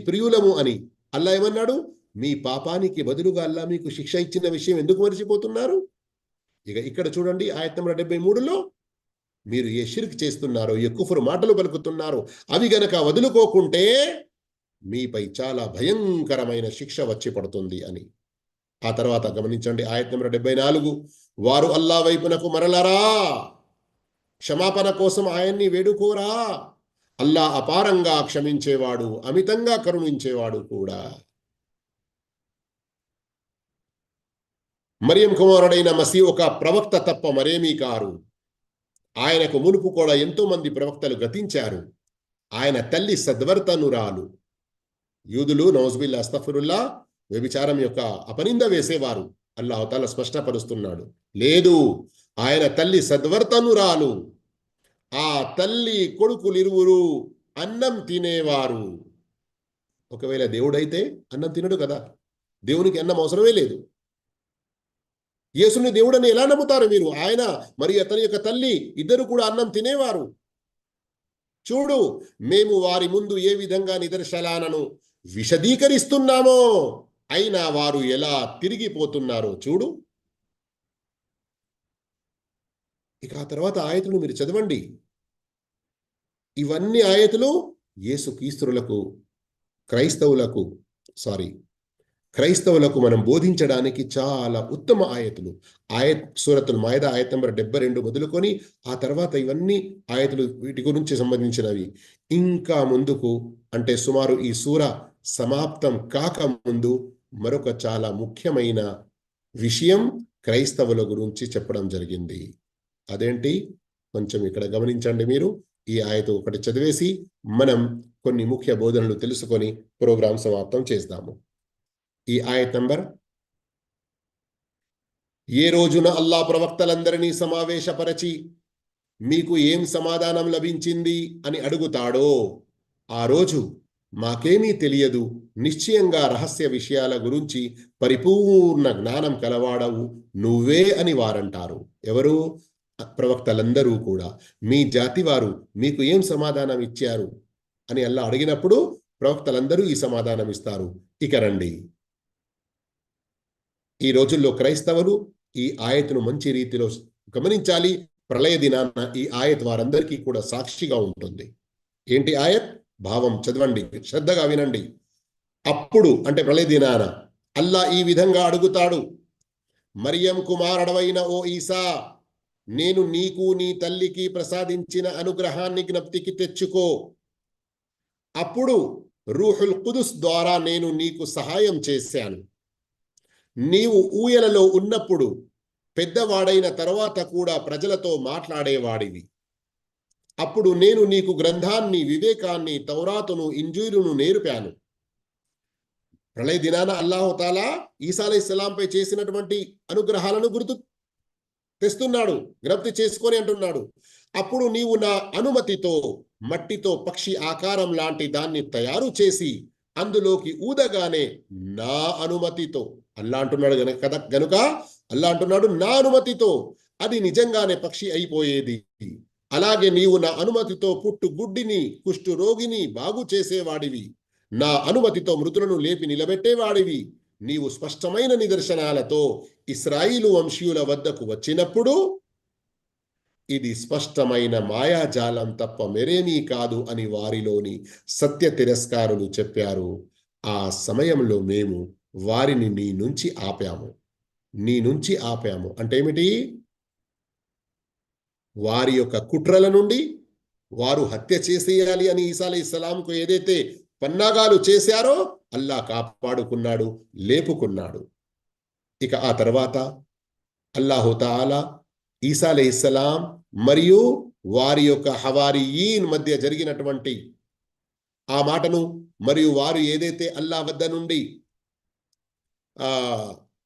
ప్రియులము అని. అల్లా ఏమన్నాడు? మీ పాపానికి బదులుగా అల్లా మీకు శిక్ష ఇచ్చిన విషయం ఎందుకు మరిచిపోతున్నారు? ఇక ఇక్కడ చూడండి ఆయత్ నెంబర్ 73లో మీరు ఏ షిర్క్ చేస్తున్నారో, ఏ కుఫ్రు మాటలు పలుకుతున్నారో అవి గనక వదులుకోకుంటే మీపై చాలా భయంకరమైన శిక్ష వచ్చి పడుతుంది అని. ఆ తర్వాత గమనించండి ఆయత్ నెంబర్ 74, వారు అల్లా వైపునకు మరలరా, క్షమాపణ కోసం ఆయన్ని వేడుకోరా, అల్లా అపారంగా క్షమించేవాడు, అమితంగా కరుణించేవాడు కూడా. మరియం కుమారుడైన మసీ ఒక ప్రవక్త తప్ప మరేమీ కారు. ఆయనకు మునుపు కూడా ఎంతో మంది ప్రవక్తలు గతించారు. ఆయన తల్లి సద్వర్తనురాలు. యూదులు నౌజుబిల్లా అస్తఫిరుల్లా వ్యభిచారం యొక్క అపనింద వేసేవారు. అల్లాహ్ తాలా స్పష్టపరుస్తున్నాడు, లేదు, ఆయన తల్లి సద్వర్తనురాలు. ఆ తల్లి కొడుకులిరువురు అన్నం తినేవారు. ఒకవేళ దేవుడైతే అన్నం తినడు కదా, దేవునికి అన్నం అవసరమే లేదు. యేసుని దేవుడని ఎలా నమ్ముతారు మీరు? ఆయన మరియు అతని యొక్క తల్లి ఇద్దరు కూడా అన్నం తినేవారు. చూడు, మేము వారి ముందు ఏ విధంగా నిదర్శనాలను విశదీకరిస్తున్నామో, అయినా వారు ఎలా తిరిగిపోతున్నారో చూడు. ఇక ఆ తర్వాత ఆయతులు మీరు చదవండి. ఇవన్నీ ఆయతులు యేసుక్రీస్తులకు క్రైస్తవులకు మనం బోధించడానికి చాలా ఉత్తమ ఆయతులు. సూరతుల్ మాయిదా ఆయత్ నంబర్ 72 మొదలుకొని ఆ తర్వాత ఇవన్నీ ఆయతులు వీటి గురించి సంబంధించినవి. ఇంకా ముందుకు అంటే సుమారు ఈ సూర సమాప్తం కాకముందు మరొక చాలా ముఖ్యమైన విషయం క్రైస్తవుల గురించి చెప్పడం జరిగింది. అదేంటి? కొంచెం ఇక్కడ గమనించండి మీరు. ఈ ఆయత ఒకటి చదివేసి మనం కొన్ని ముఖ్య బోధనలు తెలుసుకొని ప్రోగ్రాం సమాప్తం చేద్దాము. ఈ ఆయత్ నంబర్, ఏ రోజున అల్లా ప్రవక్తలందరినీ సమావేశపరచి మీకు ఏం సమాధానం లభించింది అని అడుగుతాడో ఆ రోజు మాకేమీ తెలియదు, నిశ్చయంగా రహస్య విషయాల గురించి పరిపూర్ణ జ్ఞానం కలవాడవు నువ్వే అని వారంటారు. ఎవరు? ప్రవక్తలందరూ కూడా. మీ జాతి వారు మీకు ఏం సమాధానం ఇచ్చారు అని అల్లా అడిగినప్పుడు ప్రవక్తలందరూ ఈ సమాధానం ఇస్తారు. ఇక రండి, ఈ రోజుల్లో క్రైస్తవులు ఈ ఆయత్ను మంచి రీతిలో గమనించాలి. ప్రళయ దినాన ఈ ఆయత్ వారందరికీ కూడా సాక్షిగా ఉంటుంది. ఏంటి ఆయత్? భావం చదవండి, శ్రద్ధగా వినండి. అప్పుడు అంటే ప్రళయ దినాన అల్లా ఈ విధంగా అడుగుతాడు, మరియం కుమారుడవైన ఓ ఈసా, నేను నీకు నీ తల్లికి ప్రసాదించిన అనుగ్రహాన్ని జ్ఞప్తికి తెచ్చుకో. అప్పుడు రూహుల్ ఖుదుస్ ద్వారా నేను నీకు సహాయం చేశాను. నీవు ఊయలలో ఉన్నప్పుడు పెద్దవాడైన తర్వాత కూడా ప్రజలతో మాట్లాడేవాడివి. అప్పుడు నేను నీకు గ్రంథాన్ని, వివేకాన్ని, తౌరాతును, ఇంజీలును నేర్పాను. ప్రళయ దినాన అల్లాహుతాలా ఈసా అలైహిస్సలాంపై చేసినటువంటి అనుగ్రహాలను గుర్తు తెస్తున్నాడు, జ్ఞప్తి చేసుకొని అంటున్నాడు. అప్పుడు నీవు నా అనుమతితో మట్టితో పక్షి ఆకారం లాంటి దాన్ని తయారు చేసి అందులోకి ఊదగానే నా అనుమతితో, అల్లా అంటున్నాడు గనుక అల్లా అంటున్నాడు నా అనుమతితో అది నిజంగానే పక్షి అయిపోయేది. అలాగే నీవు నా అనుమతితో పుట్టు గుడ్డిని, కుష్టు రోగిని బాగు చేసేవాడివి. నా అనుమతితో మృతులను లేపి నిలబెట్టేవాడివి. నీవు స్పష్టమైన నిదర్శనాలతో ఇశ్రాయిలు వంశీయుల వద్దకు వచ్చినప్పుడు ఇది స్పష్టమైన మాయాజాలం తప్ప మరేమీ కాదు అని వారిలోని సత్య తిరస్కారులు చెప్పారు. ఆ సమయంలో మేము వారిని నీ నుంచి ఆపాము అంటే ఏమిటి? వారి యొక్క కుట్రల నుండి వారు హత్య చేసేయాలి అని ఈసా అలైహిస్సలాంకు ఏదైతే పన్నాగాలు చేశారో అల్లా కాపాడుకున్నాడు, లేపుకున్నాడు. ఇక ఆ తర్వాత అల్లాహు తాలా ఈసా అలైహిస్సలాం మరియు వారి యొక్క హవారీయీన్ మధ్య జరిగినటువంటి ఆ మాటను, మరియు వారు ఏదైతే అల్లా వద్ద నుండి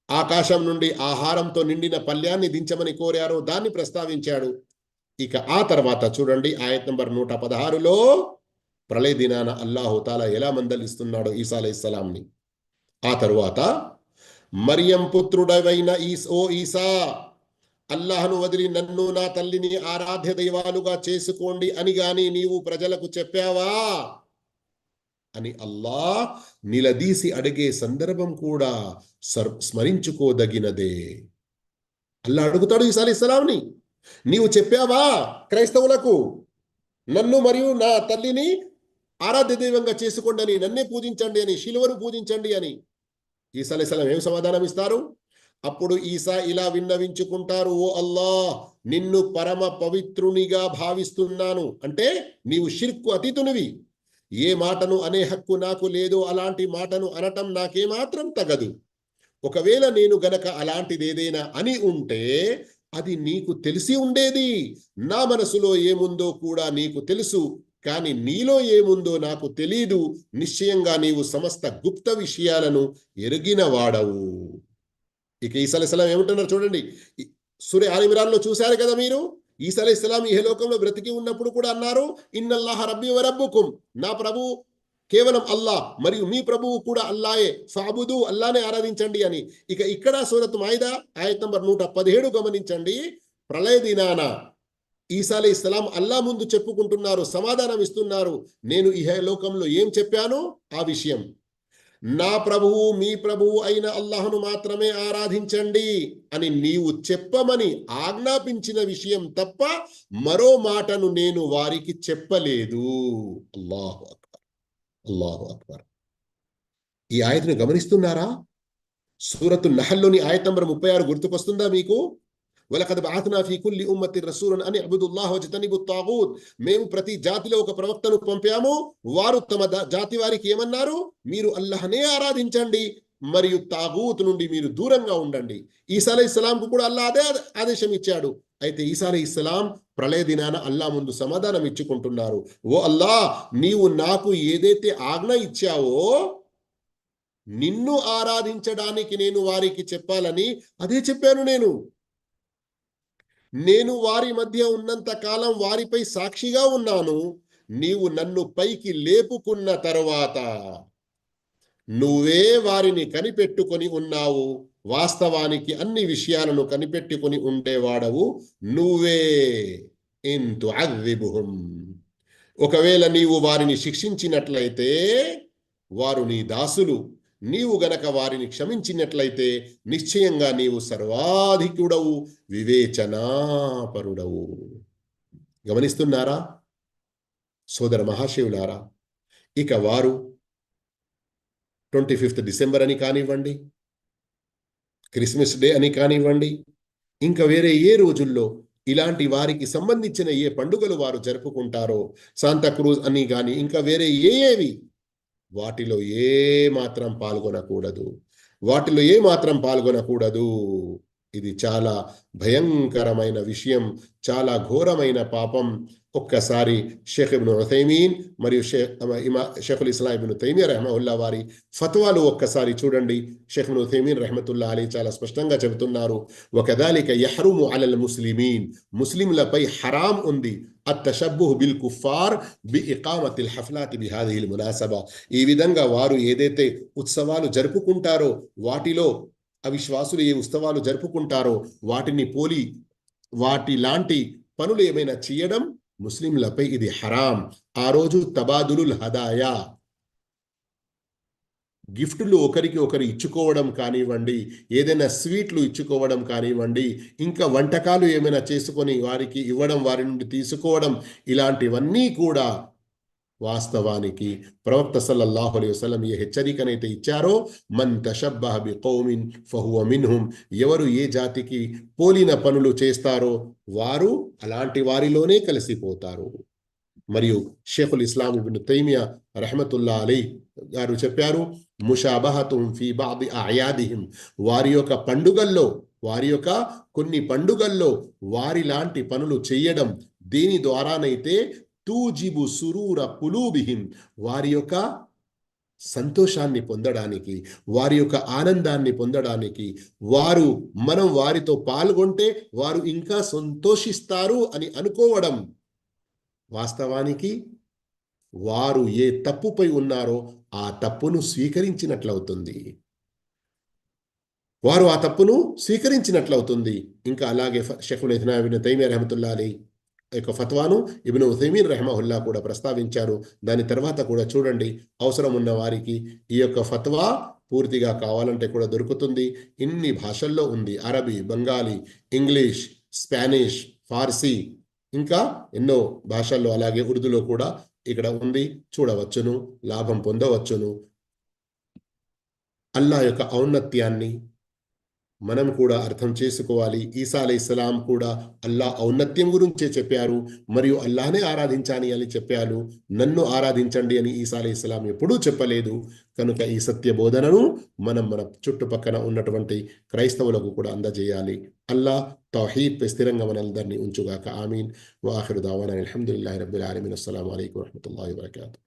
ఆకాశం నుండి ఆహారంతో నిండిన పళ్ళ్యాన్ని దించమని కోరారో దాన్ని ప్రస్తావించాడు. ఇక ఆ తర్వాత చూడండి ఆయత్ నంబర్ 116లో ప్రళయ దినాన అల్లాహు తాలా ఎలా మందలిస్తున్నాడో ఈసా అలైహిస్సలాంని. ఆ తరువాత మరియం పుత్రుడవైన ఓ ఈసా, అల్లాహను వదిలి నన్ను నా తల్లిని ఆరాధ్య దైవాలుగా చేసుకోండి అని గాని నీవు ప్రజలకు చెప్పావా అని అల్లాహ్ నిలదీసి అడిగే సందర్భం కూడా స్మరించుకోదగినదే. అల్లా అడుగుతాడు ఈసా అలైహిస్సలాంని, నీవు చెప్పావా క్రైస్తవులకు నన్ను మరియు నా తల్లిని ఆరాధ్య దైవంగా చేసుకోండి అని, నన్నే పూజించండి అని, శిలువను పూజించండి అని? ఈసా అలైహిస్సలాం ఏం సమాధానం ఇస్తారు? అప్పుడు ఈసా ఇలా విన్నవించుకుంటారు, ఓ అల్లాహ్, నిన్ను పరమ పవిత్రునిగా భావిస్తున్నాను. అంటే నీవు షిర్కు అతీతునివి, ఏ మాటను అనే హక్కు నాకు లేదో అలాంటి మాటను అనటం నాకేమాత్రం తగదు. ఒకవేళ నేను గనక అలాంటిదేదైనా అని ఉంటే అది నీకు తెలిసి ఉండేది. నా మనసులో ఏముందో కూడా నీకు తెలుసు, కానీ నీలో ఏముందో నాకు తెలీదు. నిశ్చయంగా నీవు సమస్త గుప్త విషయాలను ఎరిగిన వాడవు. ఇక ఈసా అలైహిస్సలాం ఏమంటున్నారు చూడండి. సూరా ఆల్ ఇమ్రాన్లో చూశారు కదా మీరు. ఈసా అలైహిస్సలాం ఈ లోకంలో బ్రతికి ఉన్నప్పుడు కూడా అన్నారు, ఇన్నల్లాహ రబ్బీ వ రబ్బుకుం, నా ప్రభు కేవలం అల్లాహ్ మరియు మీ ప్రభువు కూడా అల్లాయే, ఫాబుదు, అల్లానే ఆరాధించండి అని. ఇక ఇక్కడ సూరత్ మాయిదా ఆయత్ నంబర్ 117 గమనించండి. ప్రళయ దినాన ఈసా అలైహిస్సలాం అల్లా ముందు చెప్పుకుంటున్నారు, సమాధానం ఇస్తున్నారు, నేను ఈ లోకంలో ఏం చెప్పానో ఆ విషయం, నా ప్రభువు మీ ప్రభువు అయిన అల్లాహ్ను మాత్రమే ఆరాధించండి అని నీవు చెప్పమని ఆజ్ఞాపించిన విషయం తప్ప మరో మాటను నేను వారికి చెప్పలేదు. అల్లాహు అక్బర్, అల్లాహు అక్బర్. ఈ ఆయతను గమనిస్తున్నారా? సూరతు నహల్లోని ఆయత్ నంబర్ 36 గుర్తుకొస్తుందా మీకు? వలకద్ బఅత్నా ఫీ కుల్లి ఉమ్మతిన్ రసూలన్ అన్ ఇఅ్బుదుల్లాహ వజ్తనిబుత్ తాగూత్, మేము ప్రతి జాతిలో ఒక ప్రవక్తను పంపాము, వారు తమ జాతి వారికి ఏమన్నారు? మీరు అల్లాహ్నే ఆరాధించండి మరియు తాగూత్ నుండి మీరు దూరంగా ఉండండి. ఈసా అలైహిస్సలాంకు కూడా అల్లాహ్ అదే ఆదేశం ఇచ్చాడు. అయితే ఈసా అలైహిస్సలాం ప్రళయ దినాన అల్లాహ్ ముందు సమాధానం ఇచ్చుకుంటున్నారు, ఓ అల్లాహ్, నీవు నాకు ఏదైతే ఆజ్ఞ ఇచ్చావో నిన్ను ఆరాధించడానికి నేను వారికి చెప్పాలని అదే చెప్పాను. నేను వారి మధ్య ఉన్నంత కాలం వారిపై సాక్షిగా ఉన్నాను. నీవు నన్ను పైకి లేపుకున్న తరువాత నువ్వే వారిని కనిపెట్టుకొని ఉన్నావు. వాస్తవానికి అన్ని విషయాలను కనిపెట్టుకొని ఉండేవాడవు నువ్వే. ఇన్ తుఅذిబుహుం, ఒకవేళ నీవు వారిని శిక్షించినట్లయితే వారు నీ దాసులు, నీవు గనక వారిని క్షమించినట్లయితే నిశ్చయంగా నీవు సర్వాధికుడవు, వివేచనాపరుడవు. గమనిస్తున్నారా సోదర మహాశివులారా? ఇక వారు 25th డిసెంబర్ అని కానివ్వండి, క్రిస్మస్ డే అని కానివ్వండి, ఇంకా వేరే ఏ రోజుల్లో ఇలాంటి వారికి సంబంధించిన ఏ పండుగలు వారు జరుపుకుంటారో, శాంతాక్రూజ్ అని కానీ ఇంకా వేరే ఏవి, వాటిలో ఏ మాత్రం పాల్గొనకూడదు, వాటిలో ఏ మాత్రం పాల్గొనకూడదు. ఇది చాలా భయంకరమైన విషయం, చాలా ఘోరమైన పాపం. ఒక్కసారి షేఖ్ ఇబ్ను ఉథైమీన్ మరియు షేఖుల్ ఇస్లాం ఇబ్ను తైమియా రహ్మహుల్లా వారి ఫత్వాలు ఒక్కసారి చూడండి. షేఖ్ ఇబ్ను ఉథైమీన్ రహ్మతుల్లా అలీ చాలా స్పష్టంగా చెబుతున్నారు, వకదాలిక యహ్రుము అలల్ ముస్లిమీన్, ముస్లింలపై హరాం ఉంది అత్తషబ్బుహ్ బిల్ కుఫార్ బి ఇకామతిల్ హఫ్లాతి బిహాదిహిల్ మునాసబా, ఈ విధంగా వారు ఏదైతే ఉత్సవాలు జరుపుకుంటారో వాటిలో అవిశ్వాసులు ఏ ఉత్సవాలు జరుపుకుంటారో వాటిని పోలి వాటి లాంటి పనులు ఏమైనా చేయడం ముస్లింలపై ఇది హరాం. ఆ రోజు తబాదులుల్ హదాయా, గిఫ్టులు ఒకరికి ఒకరు ఇచ్చుకోవడం కానివ్వండి, ఏదైనా స్వీట్లు ఇచ్చుకోవడం కానివ్వండి, ఇంకా వంటకాలు ఏమైనా చేసుకొని వారికి ఇవ్వడం, వారి నుండి తీసుకోవడం, ఇలాంటివన్నీ కూడా వాస్తవానికి ప్రవక్త సల్లల్లాహు అలైహి వసల్లం ఏ హెచ్చరికనైతే ఇచ్చారో, మన్ తషబ్బహ బికౌమిన్ ఫహువ మిన్హుం, ఎవరు ఏ జాతికి పోలిన పనులు చేస్తారో వారు అలాంటి వారిలోనే కలిసిపోతారు. మరియు షేఖుల్ ఇస్లాం ఇబ్ను తైమియా రహ్మతుల్లా అలై గారు చెప్పారు, ముషాబహతుం ఫీ బాది అయాదిహిం, వారి యొక్క పండుగల్లో, వారి యొక్క కొన్ని పండుగల్లో వారి లాంటి పనులు చేయడం, దీని ద్వారానైతే తూజిబు సురూర కులూబిహిం, వారి యొక్క సంతోషాన్ని పొందడానికి, వారి యొక్క ఆనందాన్ని పొందడానికి, మనం వారితో పాల్గొంటే వారు ఇంకా సంతోషిస్తారు అని అనుకోవడం, వాస్తవానికి వారు ఏ తప్పుపై ఉన్నారో ఆ తప్పును స్వీకరించినట్లవుతుంది. వారు ఆ తప్పును స్వీకరించినట్లవుతుంది. ఇంకా అలాగే షేఖుల్ ఇస్లాం ఇబ్న్ తైమియా రహమతుల్లాహి అలైహి యొక్క ఫత్వాను ఇబ్న్ ఉథైమీన్ రహమహుల్లా కూడా ప్రస్తావించారు. దాని తర్వాత కూడా చూడండి, అవసరం ఉన్న వారికి ఈ యొక్క ఫత్వా పూర్తిగా కావాలంటే కూడా దొరుకుతుంది. ఇన్ని భాషల్లో ఉంది: అరబీ, బెంగాలీ, ఇంగ్లీష్, స్పానిష్, ఫార్సీ, ఇంకా ఎన్నో భాషల్లో, అలాగే ఉర్దూలో కూడా ఇక్కడ ఉంది. చూడవచ్చును, లాభం పొందవచ్చును. అల్లా యొక్క ఔన్నత్యాన్ని మనం కూడా అర్థం చేసుకోవాలి. ఈసా అలైహిస్సలాం కూడా అల్లా ఔన్నత్యం గురించే చెప్పారు, మరియు అల్లాహనే ఆరాధించాలి అని చెప్పారు. నన్ను ఆరాధించండి అని ఈసా అలైహిస్సలాం ఎప్పుడూ చెప్పలేదు. కనుక ఈ సత్య బోధనను మనం మన చుట్టుపక్కన ఉన్నటువంటి క్రైస్తవులకు కూడా అందజేయాలి. అల్లా తౌహీద్ పై స్థిరంగా మనందరినీ ఉంచుగాక. ఆమీన్. వఆఖిరు దావానా అల్హమ్దులిల్లాహి రబ్బిల్ ఆలమీన్. అస్సలాము అలైకుం వరహ్మతుల్లాహి వబరకాతుహు.